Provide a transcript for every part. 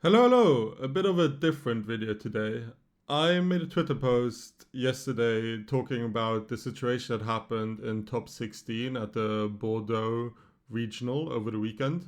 Hello, a bit of a different video today. I made a Twitter post yesterday talking about the situation that happened in top 16 at the Bordeaux Regional over the weekend.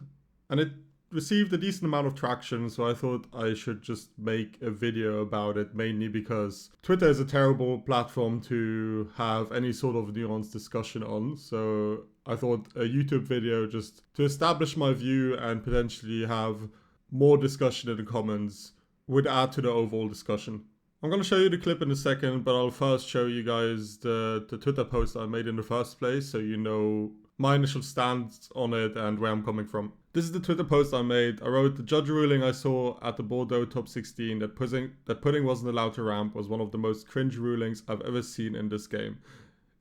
And it received a decent amount of traction, so I thought I should just make a video about it, mainly because Twitter is a terrible platform to have any sort of nuanced discussion on. So I thought a YouTube video just to establish my view and potentially have more discussion in the comments would add to the overall discussion. I'm going to show you the clip in a second, but I'll first show you guys the Twitter post I made in the first place so you know my initial stance on it and where I'm coming from. This is the Twitter post I made. I wrote, the judge ruling I saw at the Bordeaux top 16 that pudding wasn't allowed to ramp was one of the most cringe rulings I've ever seen in this game.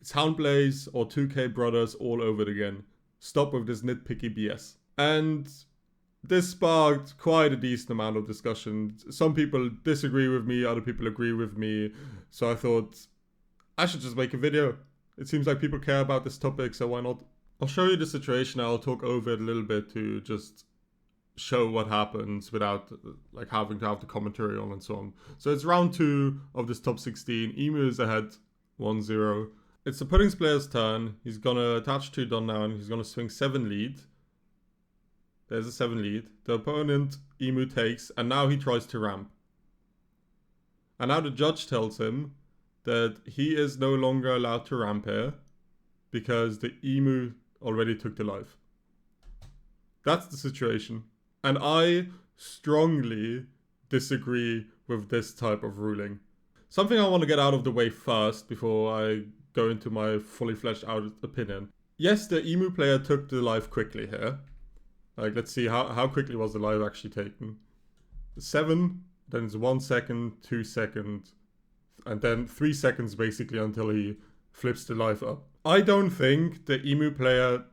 It's Houndblaze or 2K Brothers all over it again. Stop with this nitpicky BS. And this sparked quite a decent amount of discussion. Some people disagree with me, other people agree with me. So I thought I should just make a video. It seems like people care about this topic, so why not? I'll show you the situation. I'll talk over it a little bit to just show what happens without like having to have the commentary on and so on. So it's round 2 of this top 16. Emu is ahead 1-0. It's the pudding's player's turn. He's gonna attach 2 done now and he's gonna swing 7 lead. There's a 7 lead. The opponent, Emu, takes, and now he tries to ramp. And now the judge tells him that he is no longer allowed to ramp here because the Emu already took the life. That's the situation. And I strongly disagree with this type of ruling. Something I want to get out of the way first before I go into my fully fleshed out opinion. Yes, the Emu player took the life quickly here. Like, let's see, how quickly was the live actually taken? 7, then it's 1 second, 2 seconds, and then 3 seconds basically until he flips the live up. I don't think the Emu player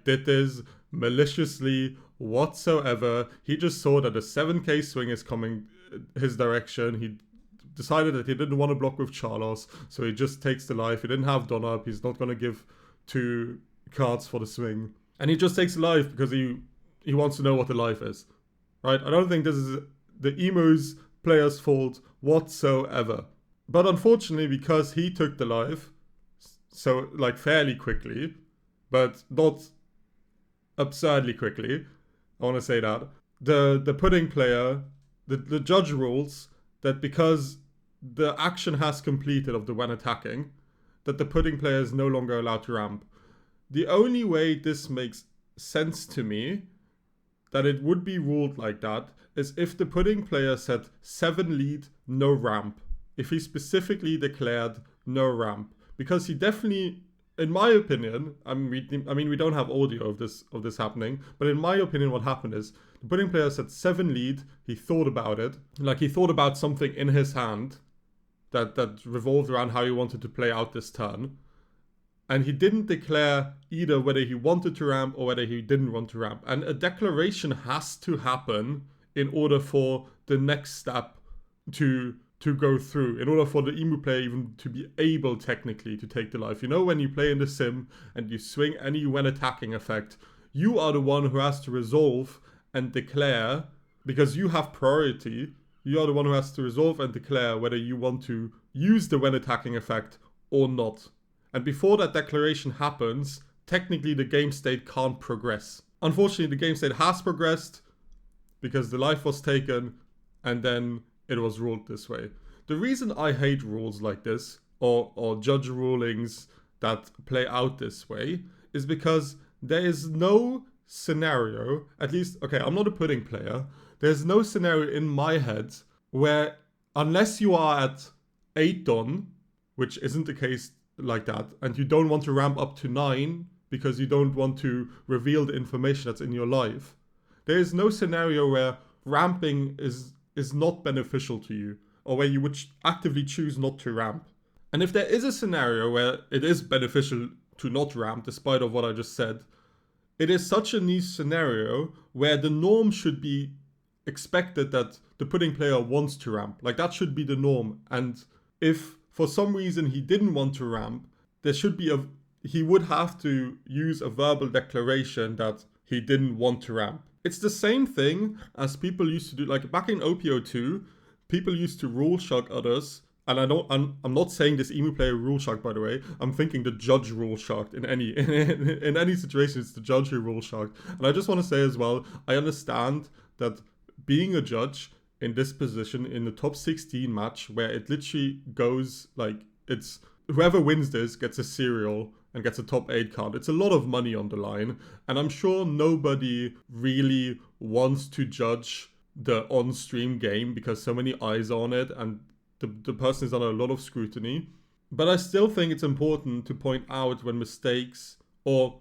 did this maliciously whatsoever. He just saw that a 7k swing is coming his direction. He decided that he didn't want to block with Charlos, so he just takes the life. He didn't have Don up. He's not going to give 2 cards for the swing. And he just takes the life because he wants to know what the life is, right? I don't think this is the Emu's player's fault whatsoever. But unfortunately, because he took the life, so fairly quickly, but not absurdly quickly, I want to say that, the pudding player, the judge rules that because the action has completed of the when attacking, that the pudding player is no longer allowed to ramp. The only way this makes sense to me that it would be ruled like that is if the pudding player said 7 lead, no ramp. If he specifically declared no ramp. Because he definitely, in my opinion, I mean we don't have audio of this happening, but in my opinion what happened is the pudding player said 7 lead, he thought about it, he thought about something in his hand that revolved around how he wanted to play out this turn. And he didn't declare either whether he wanted to ramp or whether he didn't want to ramp. And a declaration has to happen in order for the next step to go through, in order for the Emu player even to be able technically to take the life. You know, when you play in the sim and you swing any when attacking effect, you are the one who has to resolve and declare, because you have priority, you are the one who has to resolve and declare whether you want to use the when attacking effect or not. And before that declaration happens, technically the game state can't progress. Unfortunately, the game state has progressed because the life was taken and then it was ruled this way. The reason I hate rules like this, or judge rulings that play out this way, is because there is no scenario, at least, okay, I'm not a pudding player, there's no scenario in my head where, unless you are at 8 done, which isn't the case like that, and you don't want to ramp up to 9 because you don't want to reveal the information that's in your life, there is no scenario where ramping is not beneficial to you, or where you would actively choose not to ramp. And if there is a scenario where it is beneficial to not ramp, despite of what I just said, it is such a niche scenario where the norm should be expected that the pudding player wants to ramp. That should be the norm. And if for some reason he didn't want to ramp, there should be he would have to use a verbal declaration that he didn't want to ramp. It's the same thing as people used to do. Like back in OPO2, people used to rule shock others. And I'm not saying this emu player rule shocked, by the way. I'm thinking the judge rule shocked in any in any situation. It's the judge who rule shocked. And I just want to say as well, I understand that being a judge in this position in the top 16 match, where it literally goes like it's whoever wins this gets a cereal and gets a top 8 card. It's a lot of money on the line, and I'm sure nobody really wants to judge the on-stream game because so many eyes are on it and the person is under a lot of scrutiny. But I still think it's important to point out when mistakes, or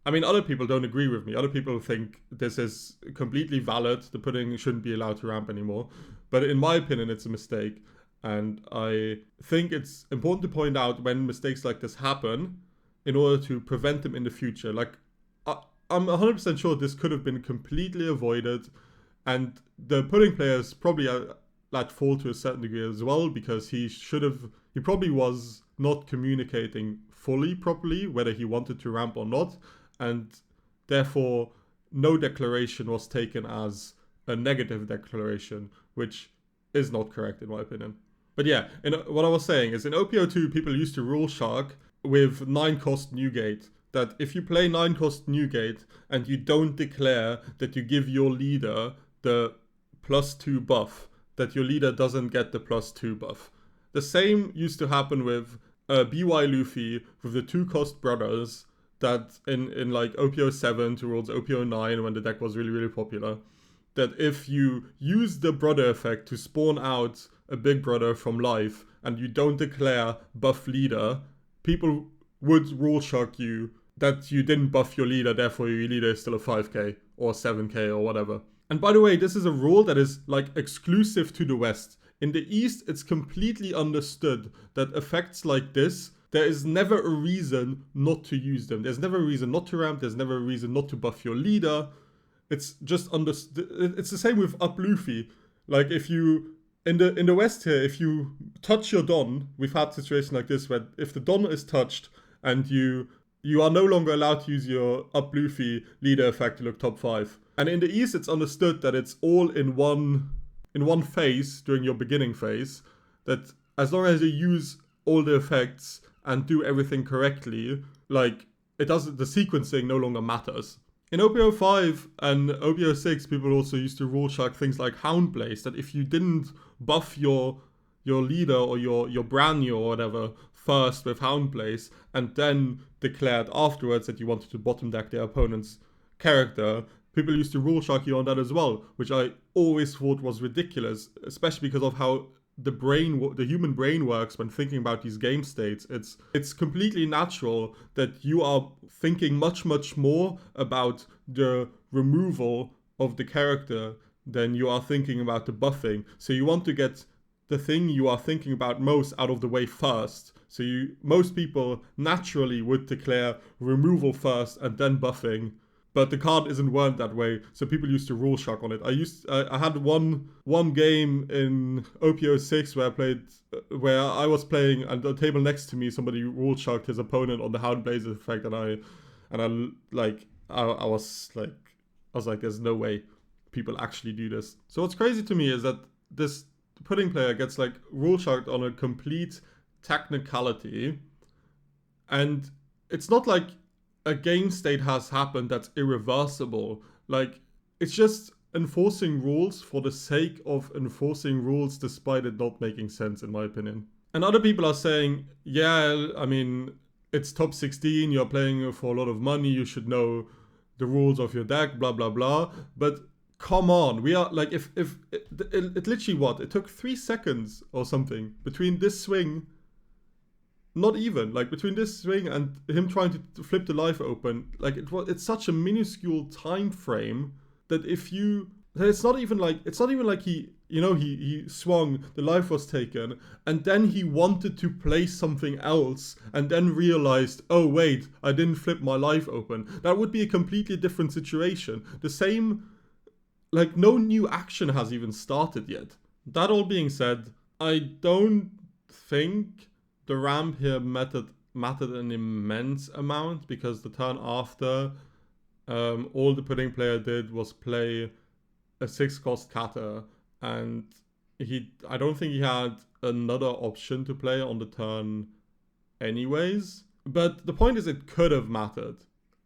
I mean, other people don't agree with me. Other people think this is completely valid. The pudding shouldn't be allowed to ramp anymore. But in my opinion, it's a mistake. And I think it's important to point out when mistakes like this happen in order to prevent them in the future. Like, I'm 100% sure this could have been completely avoided. And the pudding players probably at fault to a certain degree as well, because he probably was not communicating fully properly whether he wanted to ramp or not. And therefore, no declaration was taken as a negative declaration, which is not correct in my opinion. But yeah, what I was saying is in OPO2, people used to rule shark with 9-cost Newgate. That if you play 9-cost Newgate and you don't declare that you give your leader the +2 buff, that your leader doesn't get the +2 buff. The same used to happen with BY Luffy with the 2-cost brothers, that in like OPO7 towards OPO9 when the deck was really, really popular, that if you use the brother effect to spawn out a big brother from life and you don't declare buff leader, people would rule shock you that you didn't buff your leader, therefore your leader is still a 5k or 7k or whatever. And by the way, this is a rule that is like exclusive to the West. In the East, it's completely understood that effects like this, there is never a reason not to use them. There's never a reason not to ramp. There's never a reason not to buff your leader. It's just understood. It's the same with up Luffy. Like if you in the West here, if you touch your Don, we've had situations like this where if the Don is touched and you are no longer allowed to use your up Luffy leader effect to look top 5. And in the East, it's understood that it's all in one phase during your beginning phase. That as long as you use all the effects and do everything correctly, like the sequencing no longer matters. In OPO5 and OPO6, people also used to rule shock things like Hound Blaze, that if you didn't buff your leader or your brand new or whatever first with Hound Blaze and then declared afterwards that you wanted to bottom deck their opponent's character, people used to rule shock you on that as well, which I always thought was ridiculous, especially because of how the human brain works when thinking about these game states. It's completely natural that you are thinking much, much more about the removal of the character than you are thinking about the buffing. So you want to get the thing you are thinking about most out of the way first. So most people naturally would declare removal first and then buffing. But the card isn't worded that way, so people used to rule shock on it. I had one game in OPO6 where I was playing, and the table next to me, somebody rule shocked his opponent on the Hound Blaze effect, and I was like, there's no way people actually do this. So what's crazy to me is that this pudding player gets like rule shocked on a complete technicality, and it's not like a game state has happened that's irreversible. Like, it's just enforcing rules for the sake of enforcing rules despite it not making sense, in my opinion. And other people are saying, yeah, I mean, it's top 16, you're playing for a lot of money, you should know the rules of your deck, blah, blah, blah. But come on, we are like, if it literally it took 3 seconds or something between this swing, not even, like between this swing and him trying to flip the life open, like it's such a minuscule time frame that it's not even like he swung, the life was taken, and then he wanted to play something else and then realized, oh wait, I didn't flip my life open. That would be a completely different situation. The same, like no new action has even started yet. That all being said, I don't think the ramp here mattered an immense amount, because the turn after All the pudding player did was play a 6-cost kata, and I don't think he had another option to play on the turn anyways. But the point is, it could have mattered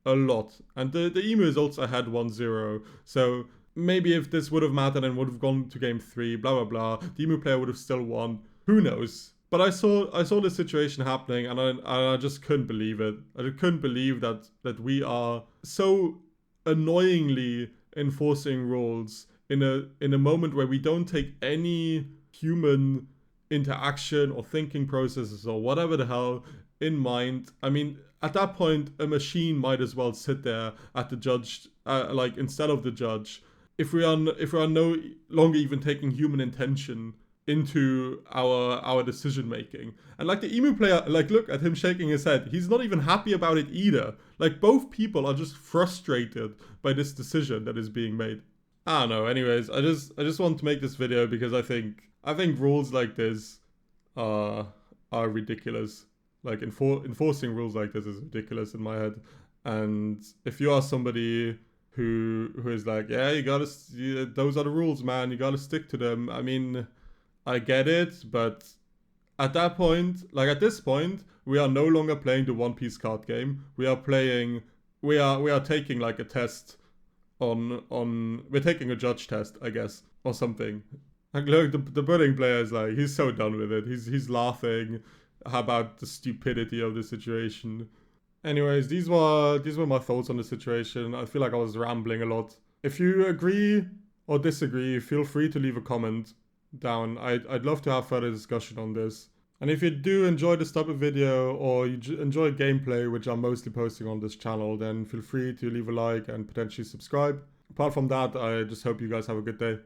a lot. And the emu is also ahead 1-0. So maybe if this would have mattered and would have gone to game 3, blah blah blah, the emu player would have still won. Who knows? But I saw this situation happening, and I just couldn't believe it. I couldn't believe that we are so annoyingly enforcing rules in a moment where we don't take any human interaction or thinking processes or whatever the hell in mind. I mean, at that point, a machine might as well sit there at the judge, like instead of the judge. If we are no longer even taking human intention into our decision making. And like the emu player, like look at him shaking his head. He's not even happy about it either. Like both people are just frustrated by this decision that is being made. I don't know. Anyways, I just want to make this video because I think rules like this are ridiculous. Like enforcing rules like this is ridiculous in my head. And if you are somebody who is like, yeah, those are the rules, man. You gotta stick to them. I mean, I get it, but at that point, like at this point, we are no longer playing the One Piece card game. We are taking like a test we're taking a judge test, I guess, or something. Like look, the pudding player is like, he's so done with it. He's laughing about the stupidity of the situation. Anyways, these were my thoughts on the situation. I feel like I was rambling a lot. If you agree or disagree, feel free to leave a comment down. I'd love to have further discussion on this. And if you do enjoy this type of video or you enjoy gameplay, which I'm mostly posting on this channel, then feel free to leave a like and potentially subscribe. Apart from that, I just hope you guys have a good day.